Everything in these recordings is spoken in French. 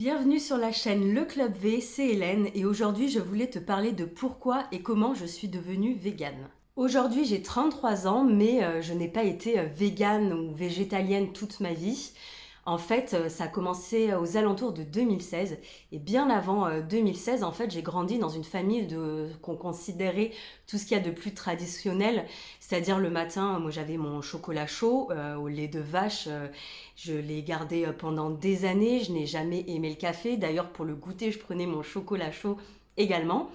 Bienvenue sur la chaîne Le Club V, c'est Hélène et aujourd'hui je voulais te parler de pourquoi et comment je suis devenue végane. Aujourd'hui j'ai 33 ans mais je n'ai pas été végane ou végétalienne toute ma vie. En fait, ça a commencé aux alentours de 2016 et bien avant 2016, en fait, j'ai grandi dans une famille qu'on considérait tout ce qu'il y a de plus traditionnel, c'est-à-dire le matin, moi j'avais mon chocolat chaud au lait de vache, je l'ai gardé pendant des années, je n'ai jamais aimé le café, d'ailleurs pour le goûter, je prenais mon chocolat chaud également.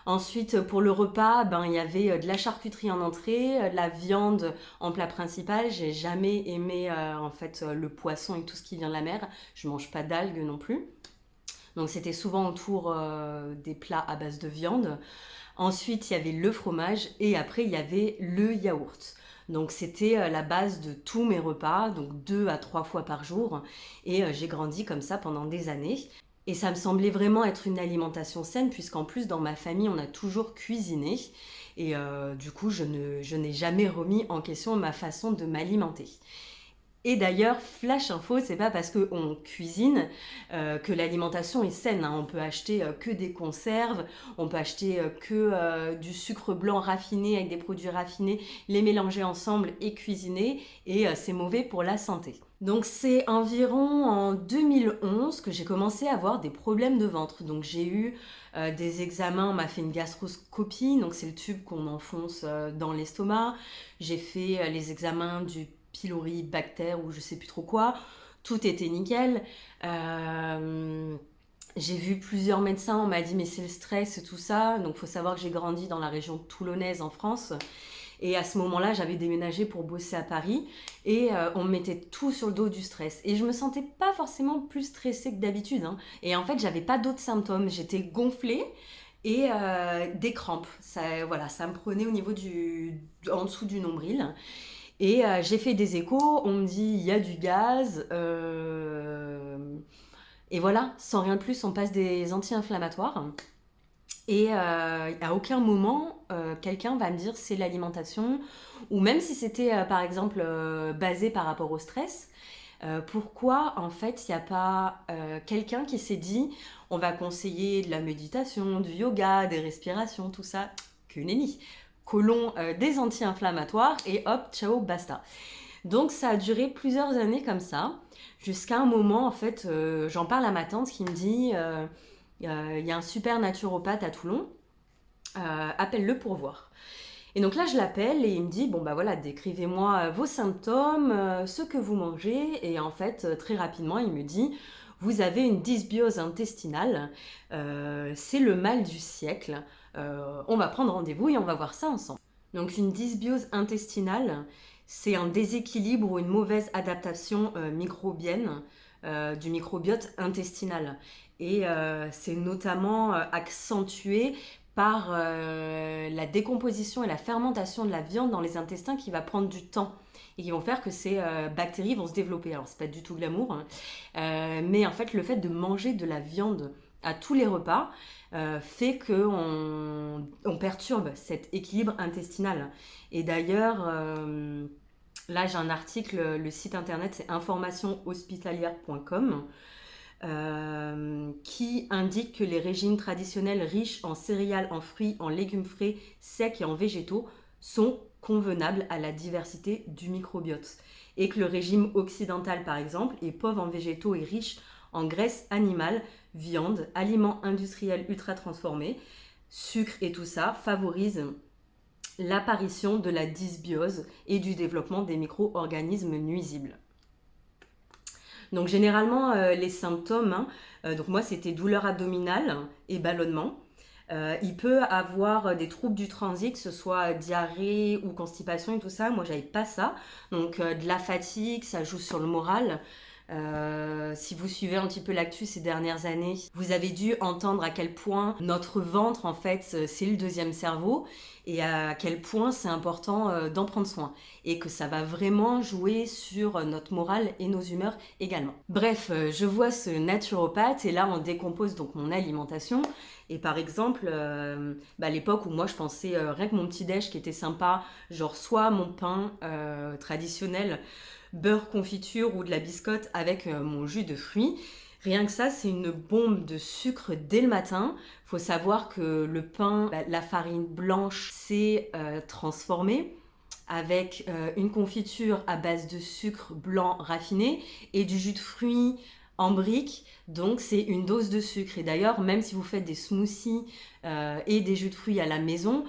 Ensuite, pour le repas, il y avait de la charcuterie en entrée, de la viande en plat principal. J'ai jamais aimé le poisson et tout ce qui vient de la mer. Je mange pas d'algues non plus. Donc c'était souvent autour des plats à base de viande. Ensuite, il y avait le fromage et après il y avait le yaourt. Donc c'était la base de tous mes repas, donc 2 à 3 fois par jour. Et j'ai grandi comme ça pendant des années. Et ça me semblait vraiment être une alimentation saine, puisqu'en plus, dans ma famille, on a toujours cuisiné. Et du coup, je n'ai jamais remis en question ma façon de m'alimenter. Et d'ailleurs, flash info, c'est pas parce qu'on cuisine que l'alimentation est saine, hein. On peut acheter que des conserves, on peut acheter que du sucre blanc raffiné avec des produits raffinés, les mélanger ensemble et cuisiner, et c'est mauvais pour la santé. Donc c'est environ en 2011 que j'ai commencé à avoir des problèmes de ventre. Donc j'ai eu des examens, on m'a fait une gastroscopie, donc c'est le tube qu'on enfonce dans l'estomac. J'ai fait les examens du pylori, bactère ou je sais plus trop quoi. Tout était nickel. J'ai vu plusieurs médecins, on m'a dit mais c'est le stress et tout ça. Donc il faut savoir que j'ai grandi dans la région toulonnaise en France. Et à ce moment-là, j'avais déménagé pour bosser à Paris et on me mettait tout sur le dos du stress. Et je me sentais pas forcément plus stressée que d'habitude, hein. Et en fait, j'avais pas d'autres symptômes. J'étais gonflée et des crampes. Ça, voilà, ça me prenait au niveau en dessous du nombril. Et j'ai fait des échos, on me dit il y a du gaz. Et voilà, sans rien de plus, on passe des anti-inflammatoires. Et à aucun moment, quelqu'un va me dire c'est l'alimentation, ou même si c'était par exemple basé par rapport au stress, pourquoi en fait il n'y a pas quelqu'un qui s'est dit on va conseiller de la méditation, du yoga, des respirations, tout ça, que nenni. Collons des anti-inflammatoires et hop, ciao, basta. Donc ça a duré plusieurs années comme ça, jusqu'à un moment en fait, j'en parle à ma tante qui me dit il y a un super naturopathe à Toulon, appelle-le pour voir. Et donc là, je l'appelle et il me dit, bon bah voilà, décrivez-moi vos symptômes, ce que vous mangez. Et en fait, très rapidement, il me dit, vous avez une dysbiose intestinale, c'est le mal du siècle. On va prendre rendez-vous et on va voir ça ensemble. Donc une dysbiose intestinale, c'est un déséquilibre ou une mauvaise adaptation microbienne du microbiote intestinal. Et c'est notamment accentué par la décomposition et la fermentation de la viande dans les intestins qui va prendre du temps et qui vont faire que ces bactéries vont se développer. Alors c'est pas du tout glamour, hein, mais en fait le fait de manger de la viande à tous les repas fait qu'on perturbe cet équilibre intestinal. Et d'ailleurs, là j'ai un article, le site internet c'est informationhospitalière.com, qui indique que les régimes traditionnels riches en céréales, en fruits, en légumes frais, secs et en végétaux sont convenables à la diversité du microbiote. Et que le régime occidental, par exemple, est pauvre en végétaux et riche en graisses animales, viande, aliments industriels ultra transformés, sucre et tout ça, favorise l'apparition de la dysbiose et du développement des micro-organismes nuisibles. Donc généralement, les symptômes, hein, donc moi c'était douleur abdominale et ballonnement. Il peut avoir des troubles du transit, que ce soit diarrhée ou constipation et tout ça. Moi j'avais pas ça. Donc de la fatigue, ça joue sur le moral. Si vous suivez un petit peu l'actu ces dernières années, vous avez dû entendre à quel point notre ventre, en fait, c'est le deuxième cerveau et à quel point c'est important d'en prendre soin et que ça va vraiment jouer sur notre morale et nos humeurs également. Bref, je vois ce naturopathe et là on décompose donc mon alimentation et par exemple, à l'époque où moi je pensais rien que mon petit déj qui était sympa, genre soit mon pain traditionnel, beurre confiture ou de la biscotte avec mon jus de fruits. Rien que ça, c'est une bombe de sucre dès le matin. Faut savoir que le pain, la farine blanche, c'est transformé avec une confiture à base de sucre blanc raffiné et du jus de fruits en briques. Donc c'est une dose de sucre. Et d'ailleurs, même si vous faites des smoothies et des jus de fruits à la maison,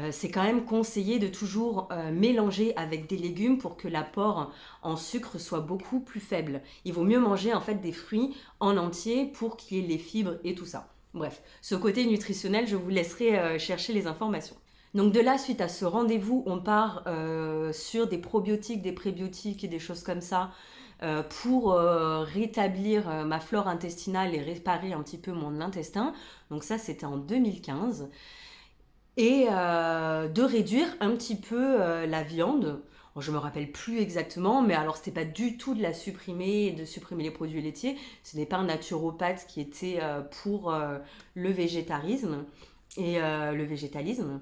c'est quand même conseillé de toujours mélanger avec des légumes pour que l'apport en sucre soit beaucoup plus faible. Il vaut mieux manger en fait des fruits en entier pour qu'il y ait les fibres et tout ça. Bref, ce côté nutritionnel, je vous laisserai chercher les informations. Donc de là, suite à ce rendez-vous, on part sur des probiotiques, des prébiotiques et des choses comme ça pour rétablir ma flore intestinale et réparer un petit peu mon intestin. Donc ça, c'était en 2015. Et de réduire un petit peu la viande. Bon, je me rappelle plus exactement, mais alors c'était pas du tout de la supprimer, de supprimer les produits laitiers. Ce n'est pas un naturopathe qui était pour le végétarisme et le végétalisme.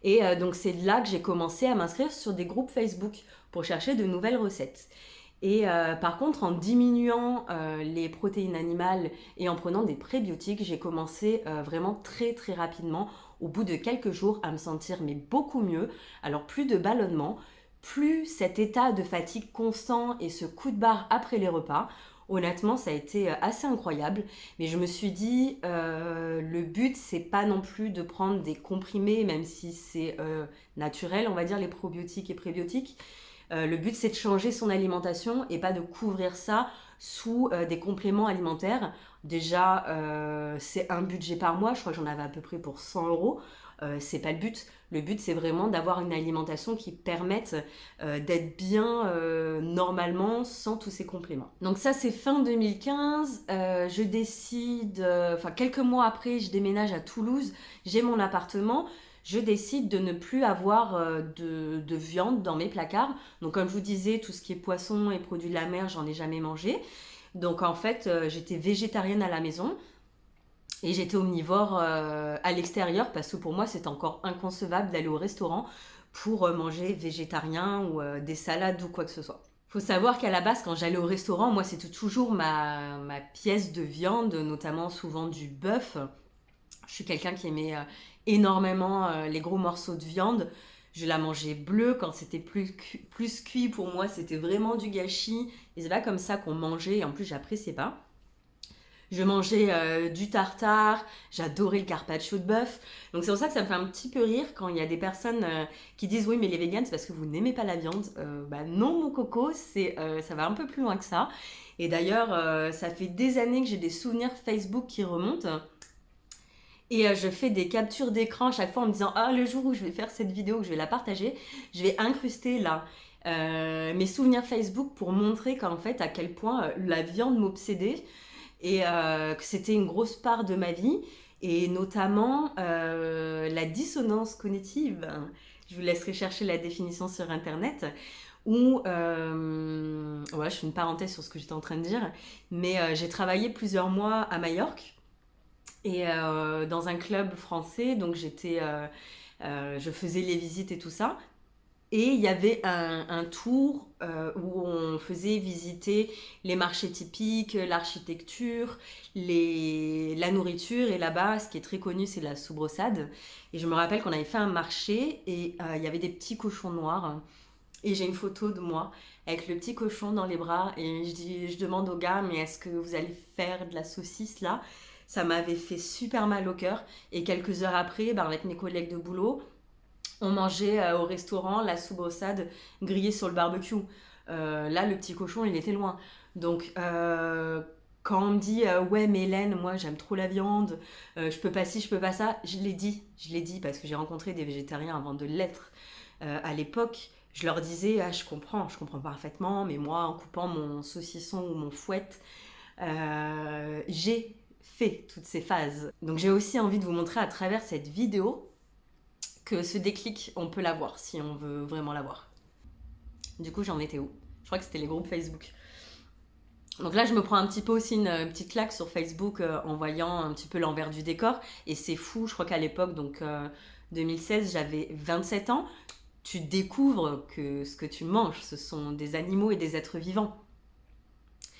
Et donc c'est là que j'ai commencé à m'inscrire sur des groupes Facebook pour chercher de nouvelles recettes. Et par contre, en diminuant les protéines animales et en prenant des prébiotiques, j'ai commencé vraiment très très rapidement, au bout de quelques jours, à me sentir mais beaucoup mieux. Alors plus de ballonnement, plus cet état de fatigue constant et ce coup de barre après les repas. Honnêtement, ça a été assez incroyable, mais je me suis dit, le but, c'est pas non plus de prendre des comprimés, même si c'est naturel, on va dire, les probiotiques et prébiotiques. Le but, c'est de changer son alimentation et pas de couvrir ça sous des compléments alimentaires. Déjà, c'est un budget par mois. Je crois que j'en avais à peu près pour 100 euros. C'est pas le but. Le but, c'est vraiment d'avoir une alimentation qui permette d'être bien normalement sans tous ces compléments. Donc ça, c'est fin 2015. Je décide, enfin quelques mois après, je déménage à Toulouse. J'ai mon appartement. Je décide de ne plus avoir de viande dans mes placards. Donc comme je vous disais, tout ce qui est poisson et produits de la mer, j'en ai jamais mangé. Donc en fait, j'étais végétarienne à la maison et j'étais omnivore à l'extérieur parce que pour moi, c'est encore inconcevable d'aller au restaurant pour manger végétarien ou des salades ou quoi que ce soit. Faut savoir qu'à la base, quand j'allais au restaurant, moi, c'était toujours ma pièce de viande, notamment souvent du bœuf. Je suis quelqu'un qui aimait énormément les gros morceaux de viande. Je la mangeais bleue quand c'était plus cuit. Pour moi, c'était vraiment du gâchis. Et c'est pas comme ça qu'on mangeait. Et en plus, j'appréciais pas. Je mangeais du tartare, j'adorais le carpaccio de bœuf. Donc c'est pour ça que ça me fait un petit peu rire quand il y a des personnes qui disent oui mais les véganes c'est parce que vous n'aimez pas la viande. Bah non mon coco, ça va un peu plus loin que ça. Et d'ailleurs ça fait des années que j'ai des souvenirs Facebook qui remontent. Et je fais des captures d'écran à chaque fois en me disant ah le jour où je vais faire cette vidéo, où je vais la partager, je vais incruster là mes souvenirs Facebook pour montrer qu'en fait à quel point la viande m'obsédait et que c'était une grosse part de ma vie et notamment la dissonance cognitive. Je vous laisserai chercher la définition sur internet où, ouais, je fais une parenthèse sur ce que j'étais en train de dire, mais j'ai travaillé plusieurs mois à Majorque et dans un club français, donc je faisais les visites et tout ça. Et il y avait un tour où on faisait visiter les marchés typiques, l'architecture, la nourriture. Et là-bas, ce qui est très connu, c'est la soubressade. Et je me rappelle qu'on avait fait un marché et il y avait des petits cochons noirs. Et j'ai une photo de moi avec le petit cochon dans les bras. Et je demande au gars, mais est-ce que vous allez faire de la saucisse là? Ça m'avait fait super mal au cœur. Et quelques heures après, ben, avec mes collègues de boulot, on mangeait au restaurant la soubressade grillée sur le barbecue. Là, le petit cochon, il était loin. Donc, quand on me dit ouais, mais Hélène, moi j'aime trop la viande, je peux pas ci, je peux pas ça, je l'ai dit parce que j'ai rencontré des végétariens avant de l'être à l'époque. Je leur disais ah, je comprends parfaitement, mais moi en coupant mon saucisson ou mon fouette, j'ai fait toutes ces phases. Donc j'ai aussi envie de vous montrer à travers cette vidéo que ce déclic, on peut l'avoir si on veut vraiment l'avoir. Du coup, j'en étais où? Je crois que c'était les groupes Facebook. Donc là, je me prends un petit peu aussi une petite claque sur Facebook en voyant un petit peu l'envers du décor. Et c'est fou, je crois qu'à l'époque, donc 2016, j'avais 27 ans. Tu découvres que ce que tu manges, ce sont des animaux et des êtres vivants.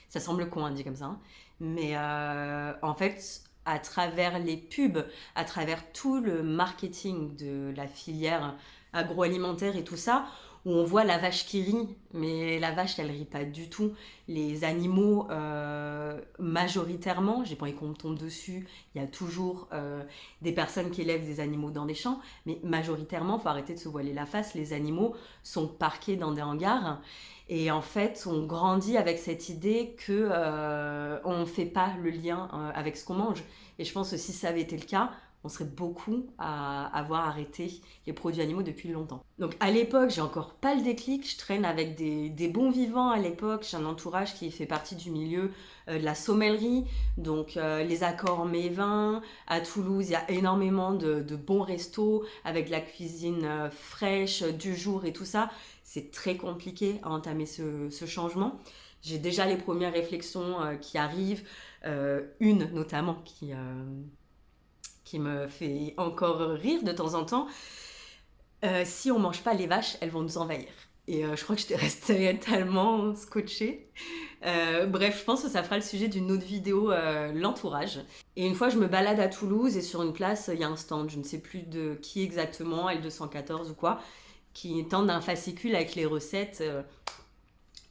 Ça semble con, hein, dit comme ça, hein. Mais en fait, à travers les pubs, à travers tout le marketing de la filière agroalimentaire et tout ça, où on voit la vache qui rit, mais la vache, elle rit pas du tout. Les animaux, majoritairement, j'ai pas envie qu'on me tombe dessus, il y a toujours des personnes qui élèvent des animaux dans des champs, mais majoritairement, faut arrêter de se voiler la face, les animaux sont parqués dans des hangars. Et en fait, on grandit avec cette idée que on ne fait pas le lien avec ce qu'on mange. Et je pense que si ça avait été le cas, on serait beaucoup à avoir arrêté les produits animaux depuis longtemps. Donc à l'époque, j'ai encore pas le déclic. Je traîne avec des bons vivants à l'époque. J'ai un entourage qui fait partie du milieu de la sommellerie. Donc les accords mets-vins. À Toulouse, il y a énormément de bons restos avec de la cuisine fraîche du jour et tout ça. C'est très compliqué à entamer ce changement. J'ai déjà les premières réflexions qui arrivent. Une notamment qui me fait encore rire de temps en temps. Si on mange pas les vaches, elles vont nous envahir. Et je crois que j'étais restée tellement scotchée. Bref, je pense que ça fera le sujet d'une autre vidéo, l'entourage. Et une fois, je me balade à Toulouse et sur une place, il y a un stand, je ne sais plus de qui exactement, L214 ou quoi, qui tend un fascicule avec les recettes.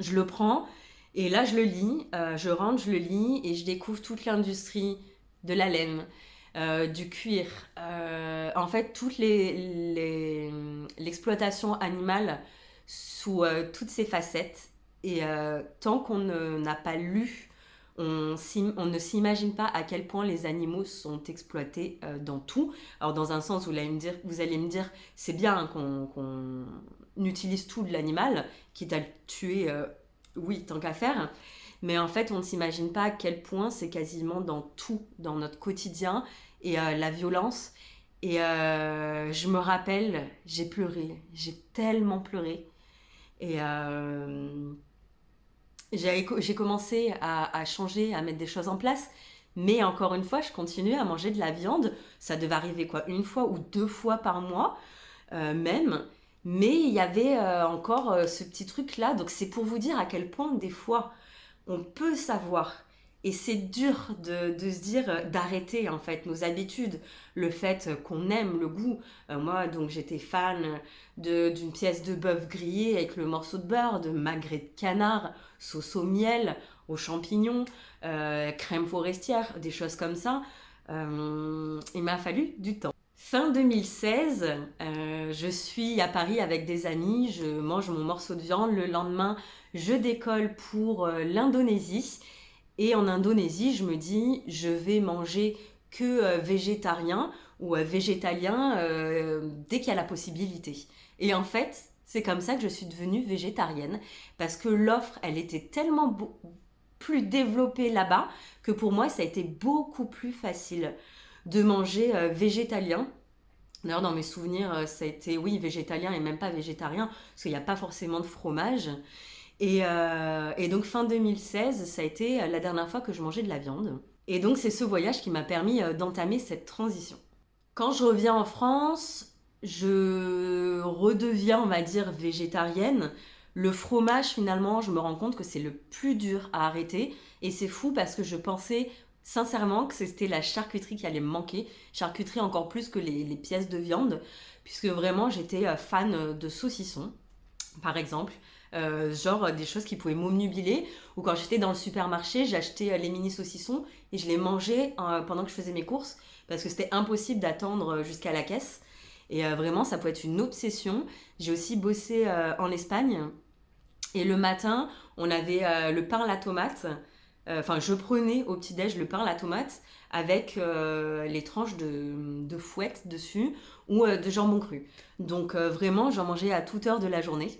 Je le prends et là, je le lis. Je rentre, je le lis et je découvre toute l'industrie de la laine, du cuir, en fait toute l'exploitation animale sous toutes ses facettes. Et tant qu'on n'a pas lu, on ne s'imagine pas à quel point les animaux sont exploités dans tout. Alors dans un sens, vous allez me dire c'est bien hein, qu'on utilise tout de l'animal, quitte à le tuer, oui, tant qu'à faire. Mais en fait, on ne s'imagine pas à quel point c'est quasiment dans tout, dans notre quotidien, et la violence. Et je me rappelle, j'ai pleuré, j'ai tellement pleuré. Et j'ai commencé à changer, à mettre des choses en place. Mais encore une fois, je continuais à manger de la viande. Ça devait arriver quoi, une fois ou deux fois par mois, même. Mais il y avait encore ce petit truc-là. Donc c'est pour vous dire à quel point des fois, on peut savoir. Et c'est dur de se dire d'arrêter en fait nos habitudes, le fait qu'on aime le goût. Moi donc j'étais fan d'une pièce de bœuf grillé avec le morceau de beurre, de magret de canard, sauce au miel, aux champignons, crème forestière, des choses comme ça. Il m'a fallu du temps. Fin 2016, je suis à Paris avec des amis, je mange mon morceau de viande, le lendemain je décolle pour l'Indonésie. Et en Indonésie, je me dis, je vais manger que végétarien ou végétalien dès qu'il y a la possibilité. Et en fait, c'est comme ça que je suis devenue végétarienne, parce que l'offre, elle était tellement plus développée là-bas, que pour moi, ça a été beaucoup plus facile de manger végétalien. D'ailleurs, dans mes souvenirs, ça a été, oui, végétalien et même pas végétarien, parce qu'il n'y a pas forcément de fromage. Et donc fin 2016, ça a été la dernière fois que je mangeais de la viande. Et donc c'est ce voyage qui m'a permis d'entamer cette transition. Quand je reviens en France, je redeviens, on va dire, végétarienne. Le fromage, finalement, je me rends compte que c'est le plus dur à arrêter. Et c'est fou parce que je pensais sincèrement que c'était la charcuterie qui allait me manquer. Charcuterie encore plus que les pièces de viande, puisque vraiment j'étais fan de saucissons, par exemple. Genre des choses qui pouvaient m'obnubiler, ou quand j'étais dans le supermarché, j'achetais les mini saucissons et je les mangeais pendant que je faisais mes courses, parce que c'était impossible d'attendre jusqu'à la caisse. Et vraiment, ça peut être une obsession. J'ai aussi bossé en Espagne, et le matin, on avait le pain à la tomate. Enfin, je prenais au petit-déj le pain à la tomate avec les tranches de fouette dessus, ou de jambon cru. Donc vraiment, j'en mangeais à toute heure de la journée.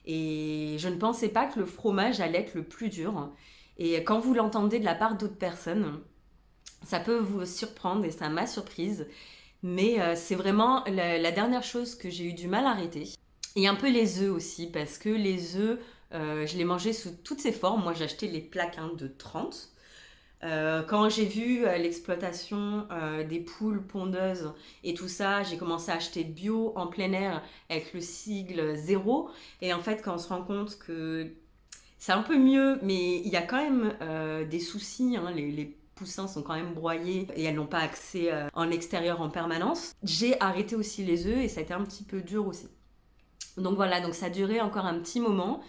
Et je ne pensais pas que le fromage allait être le plus dur. Et quand vous l'entendez de la part d'autres personnes, ça peut vous surprendre, et ça m'a surprise. Mais c'est vraiment la dernière chose que j'ai eu du mal à arrêter. Et un peu les œufs aussi, parce que les œufs, je les mangeais sous toutes ces formes. Moi, j'achetais les plaques de 30. Quand j'ai vu l'exploitation des poules pondeuses et tout ça, j'ai commencé à acheter bio en plein air avec le sigle 0. Et en fait, quand on se rend compte que c'est un peu mieux, mais il y a quand même des soucis, hein, les poussins sont quand même broyés et elles n'ont pas accès en extérieur en permanence. J'ai arrêté aussi les œufs et ça a été un petit peu dur aussi. Donc voilà, donc ça a duré encore un petit moment.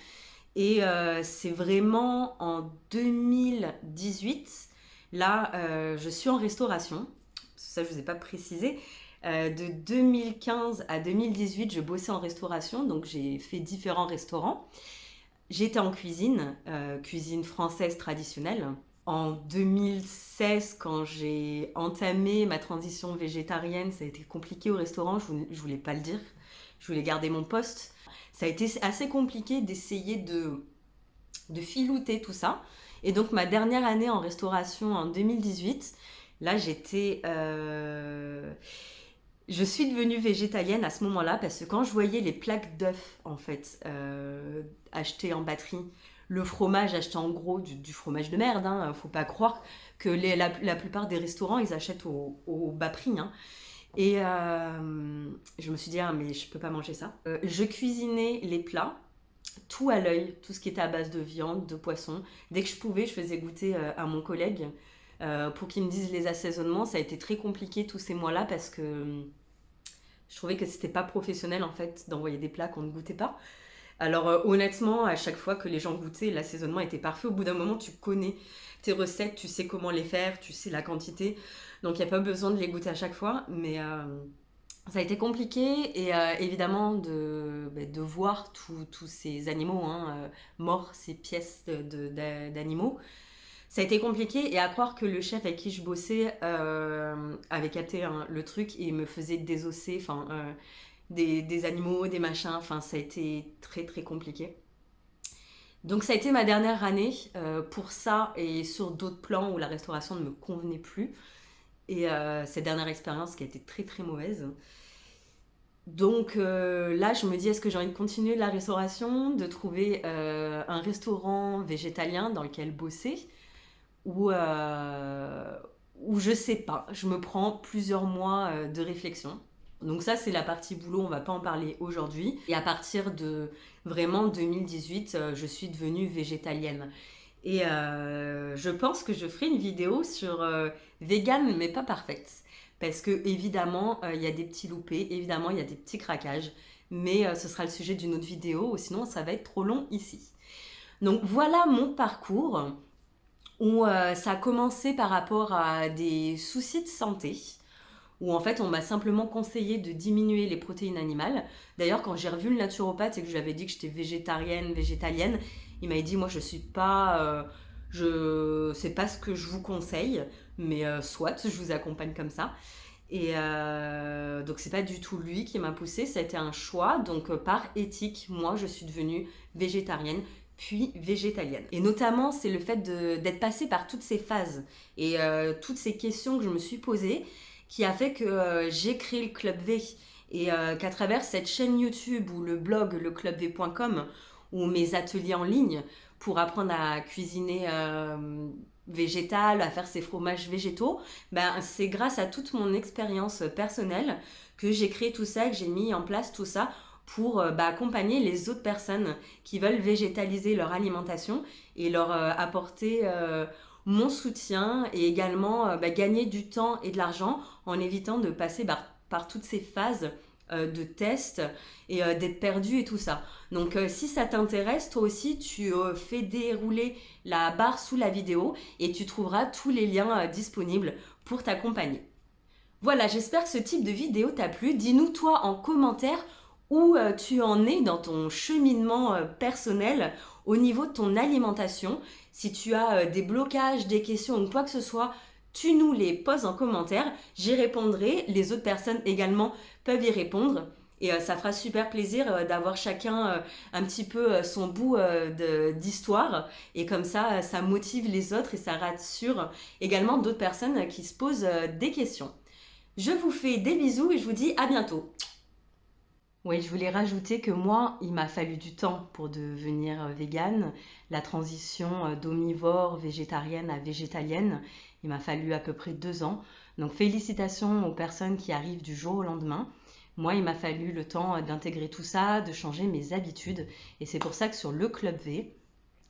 Et c'est vraiment en 2018, là, je suis en restauration. Ça, je ne vous ai pas précisé. De 2015 à 2018, je bossais en restauration, donc j'ai fait différents restaurants. J'étais en cuisine, cuisine française traditionnelle. En 2016, quand j'ai entamé ma transition végétarienne, ça a été compliqué au restaurant, je voulais pas le dire. Je voulais garder mon poste. Ça a été assez compliqué d'essayer de filouter tout ça. Et donc ma dernière année en restauration en 2018, là je suis devenue végétalienne à ce moment-là parce que quand je voyais les plaques d'œufs en fait achetées en batterie, le fromage acheté en gros du fromage de merde, hein, faut pas croire que la plupart des restaurants ils achètent au bas prix, hein. Et je me suis dit, ah, mais je peux pas manger ça. Je cuisinais les plats, tout à l'œil, tout ce qui était à base de viande, de poisson. Dès que je pouvais, je faisais goûter à mon collègue pour qu'il me dise les assaisonnements. Ça a été très compliqué tous ces mois-là parce que je trouvais que c'était pas professionnel en fait d'envoyer des plats qu'on ne goûtait pas. Alors honnêtement, à chaque fois que les gens goûtaient, l'assaisonnement était parfait. Au bout d'un moment, tu connais tes recettes, tu sais comment les faire, tu sais la quantité. Donc il n'y a pas besoin de les goûter à chaque fois. Mais ça a été compliqué et évidemment de voir tous ces animaux hein, morts, ces pièces d'animaux. Ça a été compliqué et à croire que le chef avec qui je bossais avait capté hein, le truc et me faisait désosser des animaux, des machins. Enfin, ça a été très très compliqué. Donc ça a été ma dernière année pour ça et sur d'autres plans où la restauration ne me convenait plus. Et cette dernière expérience qui a été très très mauvaise. Donc là, je me dis, est-ce que j'ai envie de continuer la restauration, de trouver un restaurant végétalien dans lequel bosser ou je sais pas, je me prends plusieurs mois de réflexion. Donc ça, c'est la partie boulot, on va pas en parler aujourd'hui. Et à partir de vraiment 2018, je suis devenue végétalienne. Et je pense que je ferai une vidéo sur vegan mais pas parfaite. Parce que évidemment, il y a des petits loupés, évidemment, il y a des petits craquages. Mais ce sera le sujet d'une autre vidéo, ou sinon ça va être trop long ici. Donc voilà mon parcours où ça a commencé par rapport à des soucis de santé, où en fait on m'a simplement conseillé de diminuer les protéines animales. D'ailleurs quand j'ai revu le naturopathe et que je lui avais dit que j'étais végétarienne, végétalienne, il m'avait dit moi je suis pas... c'est pas ce que je vous conseille, mais soit, je vous accompagne comme ça. Et donc c'est pas du tout lui qui m'a poussée, ça a été un choix. Donc par éthique, moi je suis devenue végétarienne puis végétalienne. Et notamment c'est le fait d'être passée par toutes ces phases et toutes ces questions que je me suis posées qui a fait que j'ai créé le Club V et qu'à travers cette chaîne YouTube ou le blog leclubv.com ou mes ateliers en ligne pour apprendre à cuisiner végétal, à faire ses fromages végétaux, ben, c'est grâce à toute mon expérience personnelle que j'ai créé tout ça, que j'ai mis en place tout ça pour accompagner les autres personnes qui veulent végétaliser leur alimentation et leur apporter mon soutien et également gagner du temps et de l'argent en évitant de passer par toutes ces phases de tests et d'être perdu et tout ça. Donc si ça t'intéresse, toi aussi tu fais dérouler la barre sous la vidéo et tu trouveras tous les liens disponibles pour t'accompagner. Voilà, j'espère que ce type de vidéo t'a plu. Dis-nous toi en commentaire où tu en es dans ton cheminement personnel au niveau de ton alimentation. Si tu as des blocages, des questions ou quoi que ce soit, tu nous les poses en commentaire. J'y répondrai. Les autres personnes également peuvent y répondre. Et ça fera super plaisir d'avoir chacun un petit peu son bout d'histoire. Et comme ça, ça motive les autres et ça rassure également d'autres personnes qui se posent des questions. Je vous fais des bisous et je vous dis à bientôt. Oui, je voulais rajouter que moi, il m'a fallu du temps pour devenir végane. La transition d'omnivore, végétarienne à végétalienne, il m'a fallu à peu près 2 ans. Donc félicitations aux personnes qui arrivent du jour au lendemain. Moi, il m'a fallu le temps d'intégrer tout ça, de changer mes habitudes. Et c'est pour ça que sur le Club V,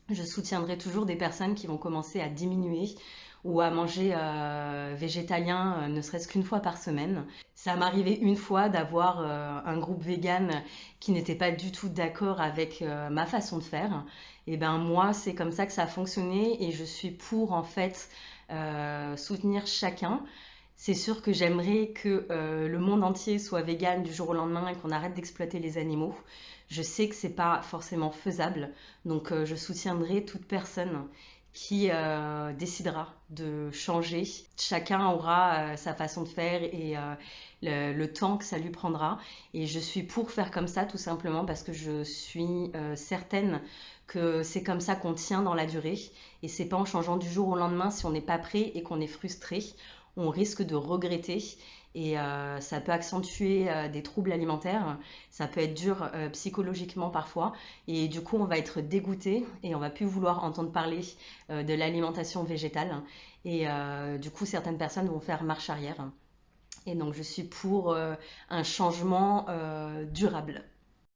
Je soutiendrai toujours des personnes qui vont commencer à diminuer ou à manger végétalien ne serait-ce qu'une fois par semaine. Ça m'arrivait une fois d'avoir un groupe vegan qui n'était pas du tout d'accord avec ma façon de faire. Et ben moi, c'est comme ça que ça a fonctionné et je suis pour en fait soutenir chacun. C'est sûr que j'aimerais que le monde entier soit vegan du jour au lendemain et qu'on arrête d'exploiter les animaux. Je sais que c'est pas forcément faisable, donc je soutiendrai toute personne qui décidera de changer. Chacun aura sa façon de faire et le temps que ça lui prendra. Et je suis pour faire comme ça tout simplement parce que je suis certaine que c'est comme ça qu'on tient dans la durée. Et c'est pas en changeant du jour au lendemain si on n'est pas prêt et qu'on est frustré. On risque de regretter et ça peut accentuer des troubles alimentaires, ça peut être dur psychologiquement parfois et du coup on va être dégoûté et on va plus vouloir entendre parler de l'alimentation végétale et du coup certaines personnes vont faire marche arrière et donc je suis pour un changement durable.